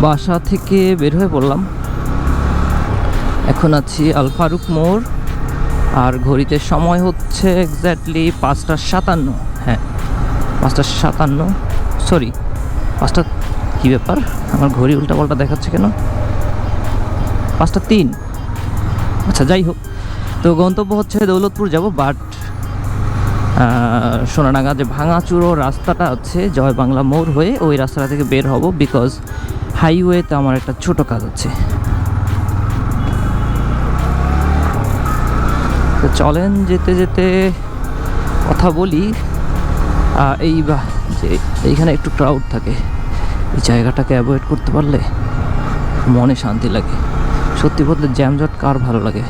বাসা থেকে বের হয়ে পড়লাম। এখন আছি আল ফারুক মোড়, আর ঘড়িতে সময় হচ্ছে এক্স্যাক্টলি 5:57। হ্যাঁ, 5:57। সরি, 5টা। কী ব্যাপার, আমার ঘড়ি উল্টাপাল্টা দেখাচ্ছে কেন? 5:03। আচ্ছা, যাই হোক, তো গন্তব্য হচ্ছে দৌলতপুর যাব, বাট সোনাডাঙ্গা যে ভাঙাচুরো রাস্তাটা আছে জয় বাংলা মোড় হয়ে, ওই রাস্তাটা থেকে বের হব, বিকজ হাইওয়েতে আমার একটা ছোট কাজ আছে। তো চলেন যেতে যেতে কথা বলি। যে এইখানে একটু ক্রাউড থাকে, এই জায়গাটাকে অ্যাভয়েড করতে পারলে মনে শান্তি লাগে। সত্যি বলতে জ্যামজট কার ভালো লাগে?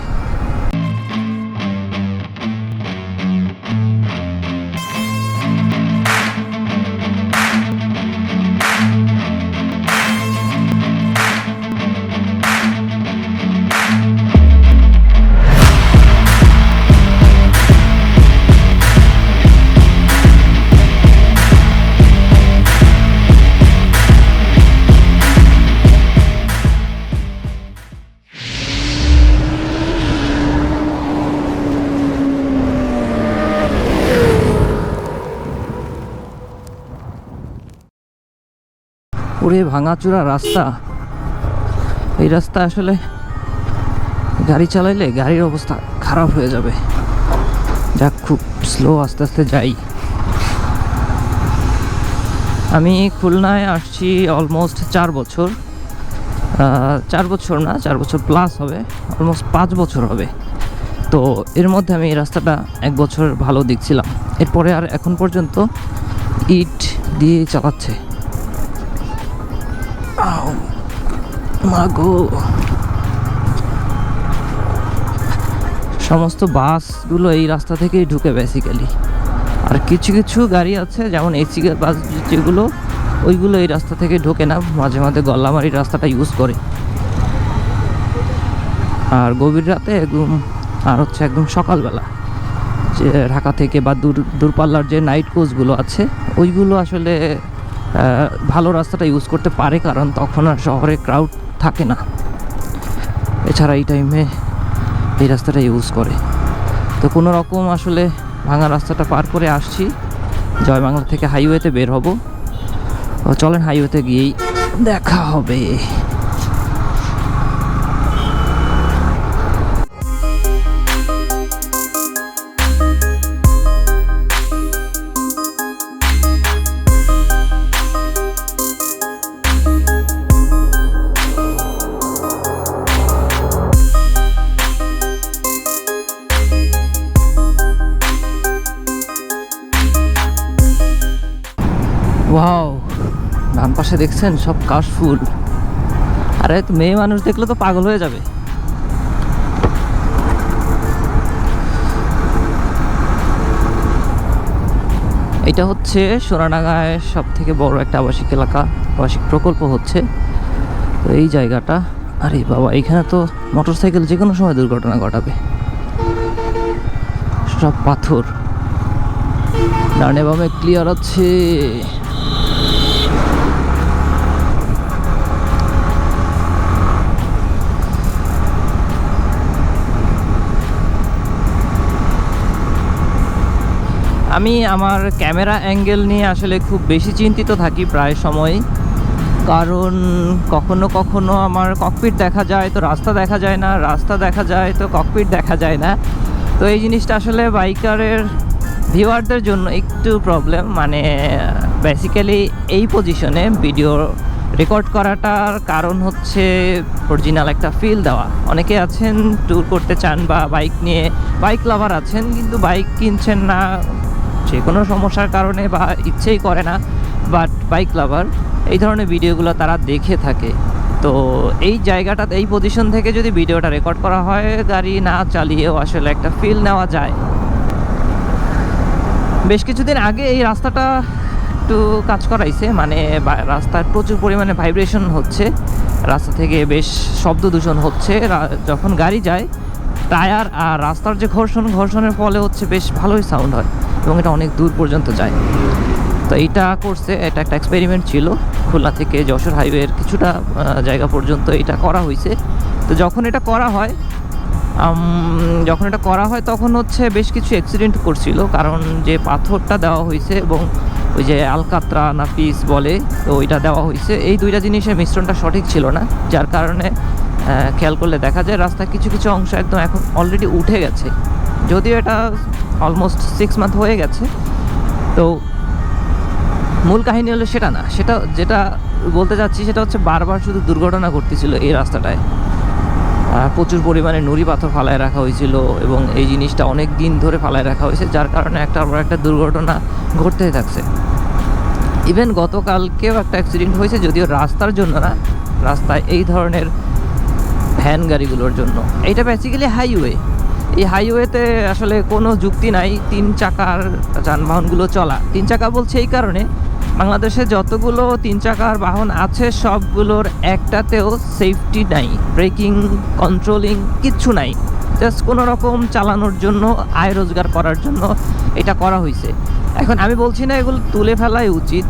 পুরো ভাঙাচুরা রাস্তা, এই রাস্তা আসলে গাড়ি চালাইলে গাড়ির অবস্থা খারাপ হয়ে যাবে। যাক, খুব স্লো আস্তে আস্তে যাই। আমি খুলনায় আসছি অলমোস্ট 4 বছর, 4 বছর না, 4 বছর প্লাস হবে, অলমোস্ট 5 বছর হবে। তো এর মধ্যে আমি এই রাস্তাটা 1 বছর ভালো দেখছিলাম, এরপরে আর এখন পর্যন্ত ইট দিয়ে চালাচ্ছে। মাগো, সমস্ত বাসগুলো এই রাস্তা থেকেই ঢুকে বেসিক্যালি, আর কিছু কিছু গাড়ি আছে যেমন এসি বাস যেগুলো, ওইগুলো এই রাস্তা থেকে ঢোকে না, মাঝে মাঝে গল্লামারির রাস্তাটা ইউজ করে। আর গভীর রাতে আর হচ্ছে একদম সকালবেলা যে ঢাকা থেকে বা দূরপাল্লার যে নাইট কোচগুলো আছে, ওইগুলো আসলে ভালো রাস্তাটা ইউজ করতে পারে, কারণ তখন আর শহরে ক্রাউড থাকে না। এছাড়া এই টাইমে এই রাস্তাটা ইউজ করে। তো কোনো রকম আসলে ভাঙা রাস্তাটা পার করে আসছি, জয় বাংলা থেকে হাইওয়েতে বের হব। চলেন হাইওয়েতে গিয়েই দেখা হবে। ওয়াও, ডান পাশে দেখছেন সব কাশফুল। আরে মেয়ে মানুষ দেখলে তো পাগল হয়ে যাবে। এটা হচ্ছে সোনাডাঙ্গায় সব থেকে বড় একটা আবাসিক এলাকা, আবাসিক প্রকল্প হচ্ছে। তো এই জায়গাটা, আরে বাবা, এখানে তো মোটরসাইকেল যে কোনো সময় দুর্ঘটনা ঘটাবে। সব পাথর, ডানে বামে ক্লিয়ার আছে। আমি আমার ক্যামেরা অ্যাঙ্গেল নিয়ে আসলে খুব বেশি চিন্তিত থাকি প্রায় সময়, কারণ কখনো কখনো আমার ককপিট দেখা যায় তো রাস্তা দেখা যায় না, রাস্তা দেখা যায় তো ককপিট দেখা যায় না। তো এই জিনিসটা আসলে বাইকারের ভিউয়ারদের জন্য একটু প্রবলেম। মানে বেসিক্যালি এই পজিশনে ভিডিও রেকর্ড করাটার কারণ হচ্ছে অরিজিনাল একটা ফিল দেওয়া। অনেকে আছেন ট্যুর করতে চান বা বাইক নিয়ে, বাইক লাভার আছেন কিন্তু বাইক কিনছেন না যে কোনো সমস্যার কারণে বা ইচ্ছেই করে না, বাট বাইক লাভার এই ধরনের ভিডিওগুলো তারা দেখে থাকে। তো এই জায়গাটাতে, এই পজিশন থেকে যদি ভিডিওটা রেকর্ড করা হয়, গাড়ি না চালিয়েও আসলে একটা ফিল নেওয়া যায়। বেশ কিছুদিন আগে এই রাস্তাটা একটু কাজ করাইছে, মানে রাস্তায় প্রচুর পরিমাণে ভাইব্রেশন হচ্ছে, রাস্তা থেকে বেশ শব্দ দূষণ হচ্ছে। যখন গাড়ি যায়, টায়ার আর রাস্তার যে ঘর্ষণের ফলে হচ্ছে বেশ ভালোই সাউন্ড হয় এবং এটা অনেক দূর পর্যন্ত যায়। তো এইটা করছে, এটা একটা এক্সপেরিমেন্ট ছিল। খুলনা থেকে যশোর হাইওয়ের কিছুটা জায়গা পর্যন্ত এটা করা হয়েছে। তো যখন এটা করা হয় তখন হচ্ছে বেশ কিছু অ্যাক্সিডেন্ট করছিল, কারণ যে পাথরটা দেওয়া হয়েছে এবং ওই যে আলকাত্রা না পিস বলে, তো ওইটা দেওয়া হয়েছে, এই দুইটা জিনিসের মিশ্রণটা সঠিক ছিল না, যার কারণে খেয়াল করলে দেখা যায় রাস্তার কিছু কিছু অংশ একদম এখন অলরেডি উঠে গেছে। যদিও এটা অলমোস্ট 6 মান্থ হয়ে গেছে। তো মূল কাহিনী হলো সেটা না, সেটা যেটা বলতে চাচ্ছি সেটা হচ্ছে বারবার শুধু দুর্ঘটনা ঘটতেছিল এই রাস্তাটায়। প্রচুর পরিমাণে নুড়ি পাথর ফালায় রাখা হয়েছিল এবং এই জিনিসটা অনেক দিন ধরে ফালায় রাখা হয়েছে, যার কারণে একটার পর একটা দুর্ঘটনা ঘটতেই থাকছে। ইভেন গতকালকেও একটা অ্যাক্সিডেন্ট হয়েছে, যদিও রাস্তার জন্য না, রাস্তায় এই ধরনের ভ্যান গাড়িগুলোর জন্য। এইটা বেসিক্যালি হাইওয়ে। এই হাইওয়েতে আসলে কোনো যুক্তি নাই 3 চাকার যানবাহনগুলো চলা। 3 চাকা বলছে এই কারণে, বাংলাদেশে যতগুলো 3 চাকার বাহন আছে সবগুলোর একটাতেও সেফটি নাই, ব্রেকিং কন্ট্রোলিং কিচ্ছু নাই। জাস্ট কোনো রকম চালানোর জন্য, আয় রোজগার করার জন্য এটা করা হয়েছে। এখন আমি বলছি না এগুলো তুলে ফেলাই উচিত,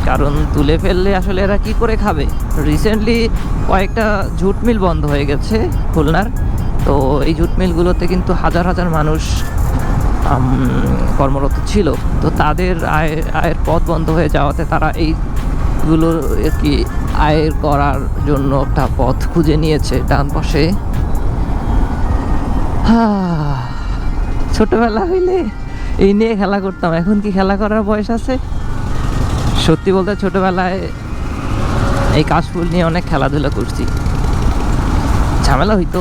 কারণ তুলে ফেললে আসলে এরা কি করে খাবে। রিসেন্টলি কয়েকটা ঝুট মিল বন্ধ হয়ে গেছে খুলনার। তো এই জুট মিলগুলোতে কিন্তু হাজার হাজার মানুষ কর্মরত ছিল। তো তাদের আয়ের পথ বন্ধ হয়ে যাওয়াতে তারা এইগুলো আর কি আয়ের করার জন্য একটা পথ খুঁজে নিয়েছে ডান পাশে। ছোটবেলা হইলে এই নিয়ে খেলা করতাম, এখন কি খেলা করার বয়স আছে? সত্যি বলতে ছোটবেলায় এই কাশফুল নিয়ে অনেক খেলাধুলা করছি। ঝামেলা হইতো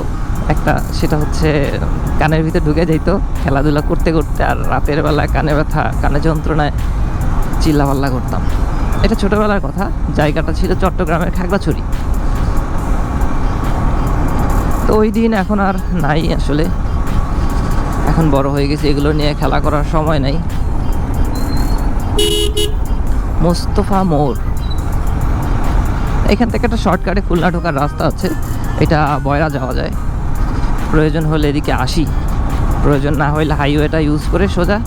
একটা, সেটা হচ্ছে কানের ভিতরে ঢুকে যাইতো খেলাধুলা করতে করতে, আর রাতের বেলায় কানে ব্যথা, কানে যন্ত্রণায় চিল্লাপাল্লা করতাম। এটা ছোটবেলার কথা। জায়গাটা ছিল চট্টগ্রামের খাগড়াছড়ি। তো ওই দিন এখন আর নাই আসলে, এখন বড় হয়ে গেছে, এগুলো নিয়ে খেলা করার সময় নাই। মোস্তফা মোড়, এখান থেকে একটা শর্টকাটে খুলনা ঢোকার রাস্তা আছে, এটা বয়রা যাওয়া যায়। প্রয়োজন হলে এদিকে আসি, প্রয়োজন না হলে হাইওয়েটা ইউজ করে সোজা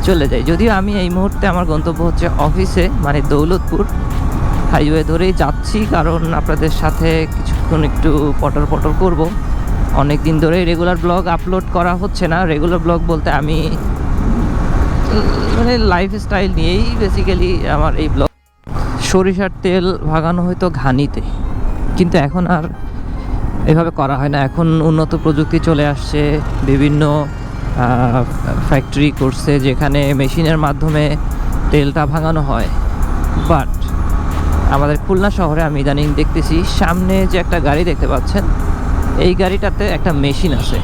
চলে যাই। যদিও আমি এই মুহূর্তে আমার গন্তব্য হচ্ছে অফিসে, মানে দৌলতপুর। হাইওয়ে ধরেই যাচ্ছি কারণ আপনাদের সাথে কিছুক্ষণ একটু পটর পটর করব। অনেক দিন ধরে রেগুলার ব্লগ আপলোড করা হচ্ছে না। রেগুলার ব্লগ বলতে আমি মানে লাইফস্টাইল নিয়েই বেসিক্যালি আমার এই ব্লগ। সরিষার তেল ভাগানো হয়তো ঘানিতে, কিন্তু এখন আর এভাবে করা হয় না। এখন উন্নত প্রযুক্তি চলে আসছে, বিভিন্ন ফ্যাক্টরি করছে যেখানে মেশিনের মাধ্যমে তেলটা ভাঙানো হয়। বাট আমাদের খুলনা শহরে আমি ইদানিং দেখতেছি, সামনে যে একটা গাড়ি দেখতে পাচ্ছেন, এই গাড়িটাতে একটা মেশিন আছে।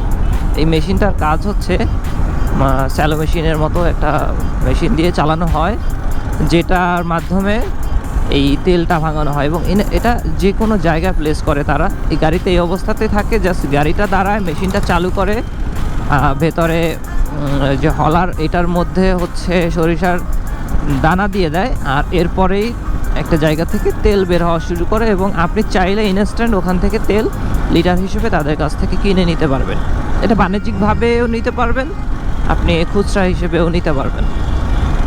এই মেশিনটার কাজ হচ্ছে স্যালো মেশিনের মতো একটা মেশিন দিয়ে চালানো হয়, যেটার মাধ্যমে এই তেলটা ভাঙানো হয়। এবং এটা যে কোনো জায়গায় প্লেস করে তারা। এই গাড়িতে এই অবস্থাতে থাকে, জাস্ট গাড়িটা দাঁড়ায়, মেশিনটা চালু করে, ভেতরে যে হলার এটার মধ্যে হচ্ছে সরিষার দানা দিয়ে দেয়, আর এরপরেই একটা জায়গা থেকে তেল বের হওয়া শুরু করে। এবং আপনি চাইলে ইনস্ট্যান্ট ওখান থেকে তেল লিটার হিসেবে তাদের কাছ থেকে কিনে নিতে পারবেন। এটা বাণিজ্যিকভাবেও নিতে পারবেন, আপনি খুচরা হিসেবেও নিতে পারবেন।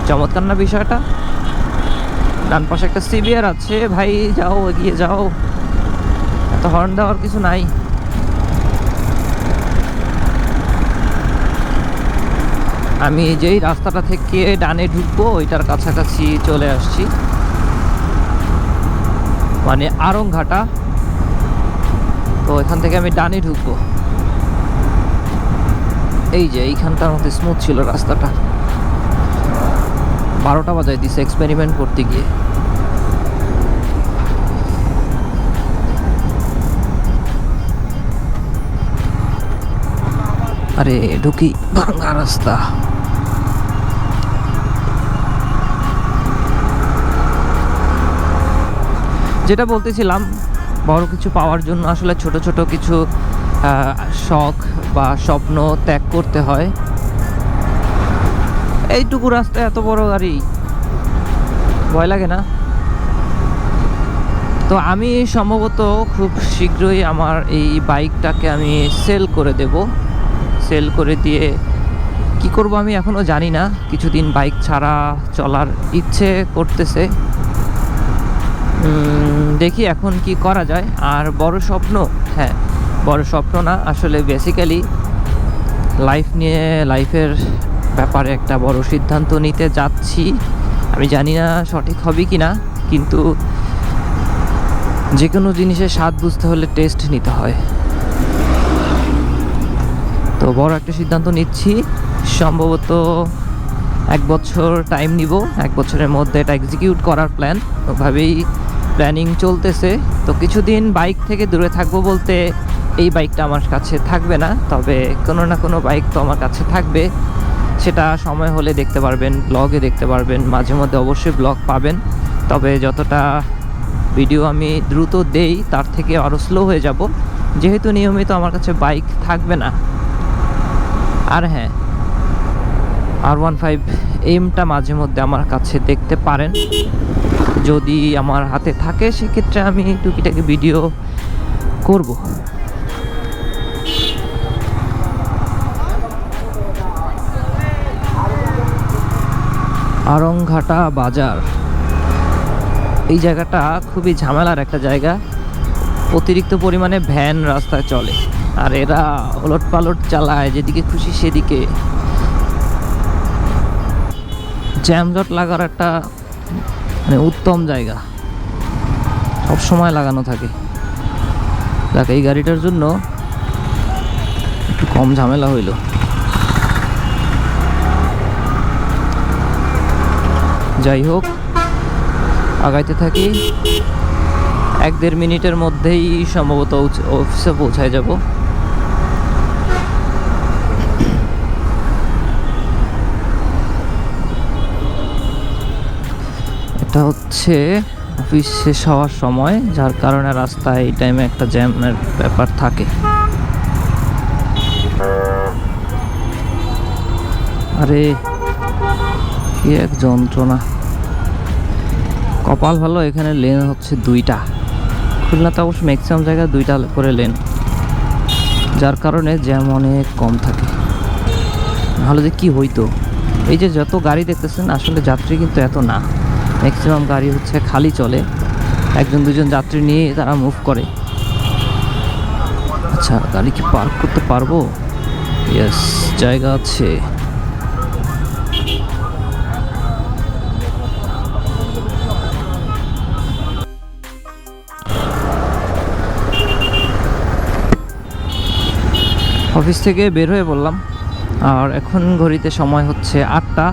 চমৎকার না বিষয়টা? ডান পাশে একটা সিবিআর আছে, ভাই যাও, এগিয়ে যাও, এত হর্ন দেওয়ার কিছু নাই। আমি যেই রাস্তাটা থেকে ডানে ঢুকবো ওইটার কাছাকাছি চলে আসছি, মানে আরংঘাটা। তো এখান থেকে আমি ডানে ঢুকবো। এই যে এইখানটার মধ্যে স্মুথ ছিল রাস্তাটা। 12টা বাজায় দিছে এক্সপেরিমেন্ট করতে গিয়ে। আরে ঢুকি, ভাঙা রাস্তা। যেটা বলতেছিলাম, বড় কিছু পাওয়ার জন্য আসলে ছোট ছোট কিছু শখ বা স্বপ্ন ত্যাগ করতে হয়। এইটুকু রাস্তায় এত বড় গাড়ি, ভয় লাগে না? তো আমি সম্ভবত খুব শীঘ্রই আমার এই বাইকটাকে আমি সেল করে দেব। সেল করে দিয়ে কি করব আমি এখনও জানি না। কিছুদিন বাইক ছাড়া চলার ইচ্ছে করতেছে, দেখি এখন কি করা যায়। আর বড় স্বপ্ন, হ্যাঁ বড় স্বপ্ন না, আসলে বেসিক্যালি লাইফের ব্যাপারে একটা বড় সিদ্ধান্ত নিতে যাচ্ছি। আমি জানি না সঠিক হবে কি না, কিন্তু যে কোনো জিনিসের স্বাদ বুঝতে হলে টেস্ট নিতে হয়। তো বড় একটা সিদ্ধান্ত নিচ্ছি, সম্ভবত 1 বছর টাইম নিব। 1 বছরের মধ্যে এটা এক্সিকিউট করার প্ল্যান, ওভাবেই প্ল্যানিং চলতেছে। তো কিছুদিন বাইক থেকে দূরে থাকবো বলতে এই বাইকটা আমার কাছে থাকবে না, তবে কোনো না কোনো বাইক তো আমার কাছে থাকবে। সেটা সময় হলে দেখতে পারবেন, ব্লগে দেখতে পারবেন, মাঝে মধ্যে অবশ্যই ব্লগ পাবেন। তবে যতটা ভিডিও আমি দ্রুত দেই তার থেকে আরও স্লো হয়ে যাব, যেহেতু নিয়মিত আমার কাছে বাইক থাকবে না। আর হ্যাঁ, R15 এমটা মাঝে মধ্যে আমার কাছে দেখতে পারেন, যদি আমার হাতে থাকে সেক্ষেত্রে আমি টুকিটাকি ভিডিও করব। আরংঘাটা বাজার, এই জায়গাটা খুবই ঝামেলার একটা জায়গা। অতিরিক্ত পরিমাণে ভ্যান রাস্তায় চলে, আর এরা ওলট পালট চালায় যেদিকে খুশি সেদিকে। জ্যামজট লাগার একটা মানে উত্তম জায়গা, সব সময় লাগানো থাকে। দেখ, এই গাড়িটার জন্য একটু কম ঝামেলা হইল। যাই হোক, আগাইতে থাকি। 1-1.5 মিনিটের মধ্যেই সম্ভবত অফিসে পৌঁছায় যাব। এটা হচ্ছে অফিস শেষ হওয়ার সময়, যার কারণে রাস্তায় এই টাইমে একটা জ্যামের ব্যাপার থাকে। আরে কি এক যন্ত্রণা! কপাল ভালো, এখানে লেন হচ্ছে 2টা। খুলনাতে অবশ্য ম্যাক্সিমাম জায়গায় 2টা করে লেন, যার কারণে জ্যাম অনেক কম থাকে। নাহলে যে কি হইতো। এই যে যত গাড়ি দেখতেছেন, আসলে যাত্রী কিন্তু এত না, ম্যাক্সিমাম গাড়ি হচ্ছে খালি চলে, 1-2জন যাত্রী নিয়ে তারা মুভ করে। আচ্ছা, গাড়ি কি পার্ক করতে পারবো? ইয়েস, জায়গা আছে। অফিস থেকে বের হয়ে পড়লাম, আর এখন ঘড়িতে সময় হচ্ছে 8টা।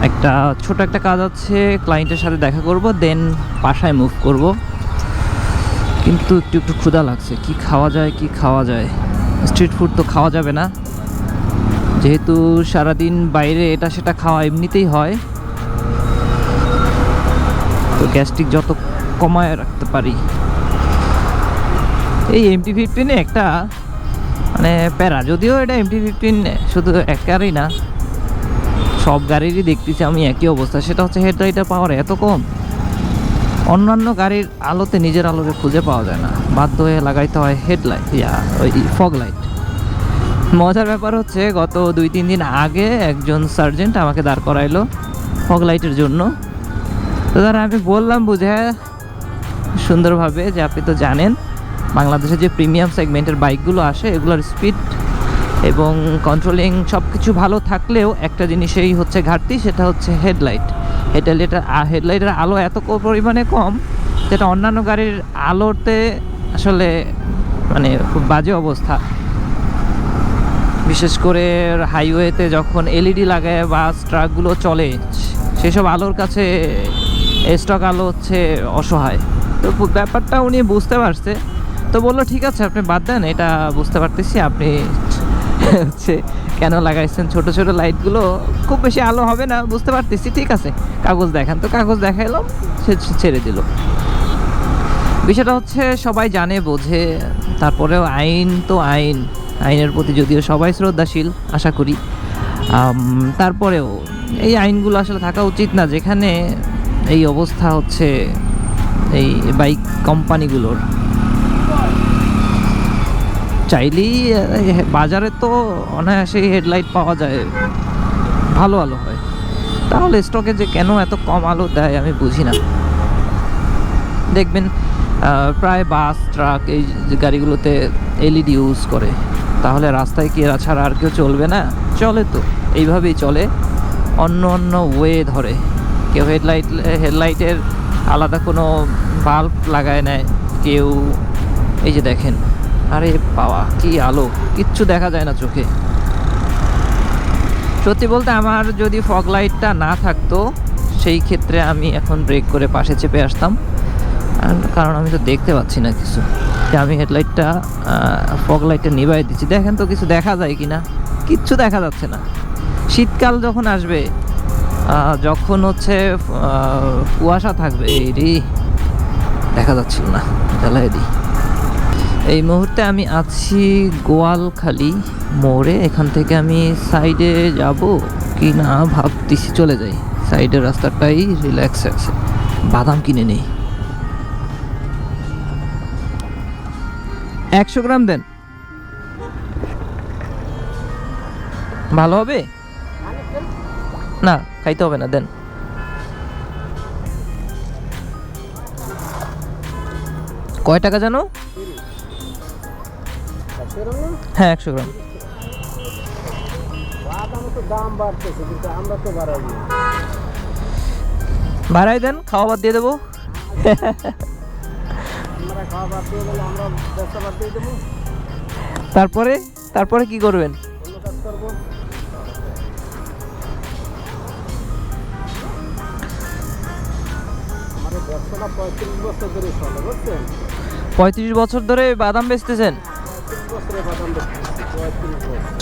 একটা ছোট একটা কাজ আছে, ক্লায়েন্টের সাথে দেখা করব, দেন বাসায় মুভ করব। কিন্তু একটু ক্ষুধা লাগছে, কি খাওয়া যায়। স্ট্রিট ফুড তো খাওয়া যাবে না, যেহেতু সারাদিন বাইরে এটা সেটা খাওয়া এমনিতেই হয়। তো গ্যাস্ট্রিক যত কমায় রাখতে পারি। এই MT-15 একটা মানে প্যারা, যদিও এটা MT-15 শুধু একারই না, সব গাড়িরই দেখতেছি আমি একই অবস্থা। সেটা হচ্ছে হেডলাইটের পাওয়ার এত কম, অন্যান্য গাড়ির আলোতে নিজের আলোকে খুঁজে পাওয়া যায় না, বাধ্য হয়ে লাগাইতে হয় হেডলাইট, ওই ফগ লাইট। মজার ব্যাপার হচ্ছে, গত 2-3 দিন আগে একজন সার্জেন্ট আমাকে দাঁড় করাইলো ফগ লাইটের জন্য। তো তারা আমি বললাম বুঝে সুন্দরভাবে যে আপনি তো জানেন বাংলাদেশে যে প্রিমিয়াম সেগমেন্টের বাইকগুলো আসে, এগুলোর স্পিড এবং কন্ট্রোলিং সব কিছু ভালো থাকলেও একটা জিনিসেই হচ্ছে ঘাটতি, সেটা হচ্ছে হেডলাইটের আলো এত পরিমাণে কম, যেটা অন্যান্য গাড়ির আলোতে আসলে মানে খুব বাজে অবস্থা। বিশেষ করে হাইওয়েতে যখন এলইডি লাগায় বাস ট্রাকগুলো চলে, সেসব আলোর কাছে স্টক আলো হচ্ছে অসহায়। তো ব্যাপারটা উনি বুঝতে পারছে, তো বললো ঠিক আছে আপনি বাদ দেন, এটা বুঝতে পারতেছি আপনি হচ্ছে কেন লাগাইছেন ছোট ছোট লাইটগুলো, খুব বেশি আলো হবে না বুঝতে পারতেছি, ঠিক আছে কাগজ দেখান। তো কাগজ দেখাইলাম, সে ছেড়ে দিল। বিষয়টা হচ্ছে সবাই জানে বোঝে, তারপরেও আইন তো আইনের প্রতি যদিও সবাই শ্রদ্ধাশীল আশা করি, তারপরেও এই আইনগুলো আসলে থাকা উচিত না, যেখানে এই অবস্থা হচ্ছে এই বাইক কোম্পানিগুলোর। চাইলেই বাজারে তো অনায়াসেই হেডলাইট পাওয়া যায় ভালো আলো হয়। তাহলে স্টকে যে কেন এত কম আলো দেয় আমি বুঝি না। দেখবেন প্রায় বাস ট্রাক এই যে গাড়িগুলোতে এলইডি ইউজ করে, তাহলে রাস্তায় কি এরা ছাড়া আর কেউ চলবে না? চলে তো, এইভাবেই চলে, অন্য অন্য ওয়ে ধরে। কেউ হেডলাইটের আলাদা কোনো বাল্ব লাগায় নেয়, কেউ এই যে দেখেন, আরে বাবা কি আলো, কিচ্ছু দেখা যায় না চোখে। সত্যি বলতে আমার যদি ফগ লাইটটা না থাকতো সেই ক্ষেত্রে আমি এখন ব্রেক করে পাশে চেপে আসতাম, কারণ আমি তো দেখতে পাচ্ছি না কিছু। আমি হেডলাইটটা ফগ লাইটটা নিভাই দিচ্ছি, দেখেন তো কিছু দেখা যায় কি না? কিচ্ছু দেখা যাচ্ছে না। শীতকাল যখন আসবে, যখন হচ্ছে কুয়াশা থাকবে, এই দেখা যাচ্ছিল না, জ্বালাই দিই। এই মুহূর্তে আমি আছি গোয়ালখালী মোড়ে। এখান থেকে আমি সাইডে যাব কি না ভাবতেছি, চলে যাই। সাইডের রাস্তাটাই রিল্যাক্স আছে। বাদাম কিনে নেই। 100 গ্রাম দেন, ভালো হবে না? খাইতে হবে না, দেন। কয় টাকা জানো? হ্যাঁ 100 গ্রাম। বাড়াই দেন, খাওয়া বাদ দিয়ে দেবো। তারপরে তারপরে কি করবেন? ব্যবসাটা 35 বছর ধরে চলে, বুঝছেন? 35 বছর ধরে বাদাম বেচতেছেন? 35 বছরে বাদাম বেচতেছি, 35 বছর।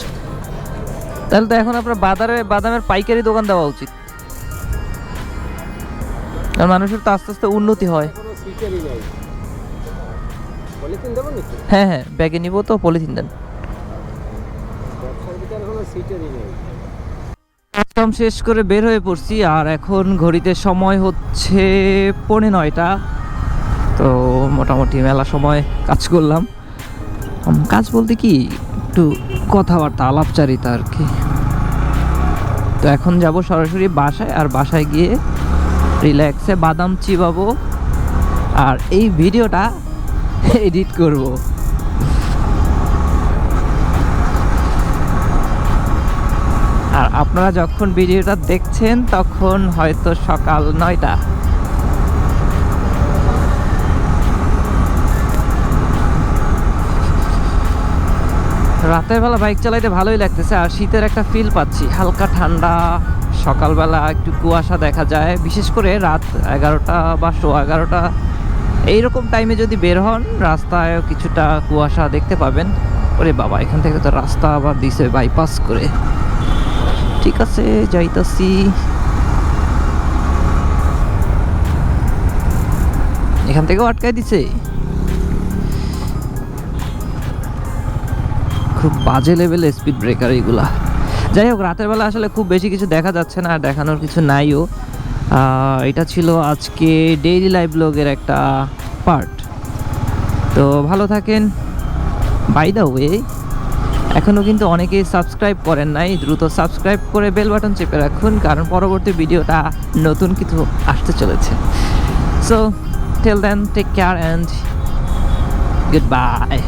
তাহলে তো এখন আপনার বাদামের পাইকারি দোকান দেওয়া উচিত, আর মানুষের তো আস্তে আস্তে উন্নতি হয়। কোনো সিটারই নাই। পলিথিন দেবো নাকি? হ্যাঁ হ্যাঁ, ব্যাগে নিব তো, পলিথিন দেন। ব্যবসার ভিতরে কোনো সিটারই নেই। কাজ শেষ করে বের হয়ে পড়ছি, আর এখন ঘড়িতে সময় হচ্ছে 9:45। তো মোটামুটি মেলা সময় কাজ করলাম। কাজ বলতে কি, একটু কথাবার্তা, আলাপচারিতা আর কি। তো এখন যাব সরাসরি বাসায়, আর বাসায় গিয়ে রিল্যাক্সে বাদাম চিবাবো আর এই ভিডিওটা এডিট করব। আর আপনারা যখন ভিডিওটা দেখছেন তখন হয়তো সকাল 9টা। রাতের বেলা বাইক চালাইতে ভালোই লাগতেছে, আর শীতের একটা ফিল পাচ্ছি, হালকা ঠান্ডা। সকালবেলা একটু কুয়াশা দেখা যায়, বিশেষ করে রাত 11টা বা 11:15 এইরকম টাইমে যদি বের হন, রাস্তায় কিছুটা কুয়াশা দেখতে পাবেন। ওরে বাবা, এখান থেকে তো রাস্তা আবার দিছে বাইপাস করে। ঠিক আছে, যাইতাছি। এখান থেকেও আটকায় দিছে, খুব বাজে লেভেলের স্পিড ব্রেকার এইগুলা। যাই হোক, রাতের বেলা আসলে খুব বেশি কিছু দেখা যাচ্ছে না, আর দেখানোর কিছু নাইও। এটা ছিল আজকে ডেইলি লাইভ ব্লগের একটা পার্ট। তো ভালো থাকেন। বাই দ্য ওয়ে, এখনও কিন্তু অনেকেই সাবস্ক্রাইব করেন নাই, দ্রুত সাবস্ক্রাইব করে বেল বাটন চেপে রাখুন, কারণ পরবর্তী ভিডিওটা নতুন কিছু আসতে চলেছে। So till then, take care and good bye.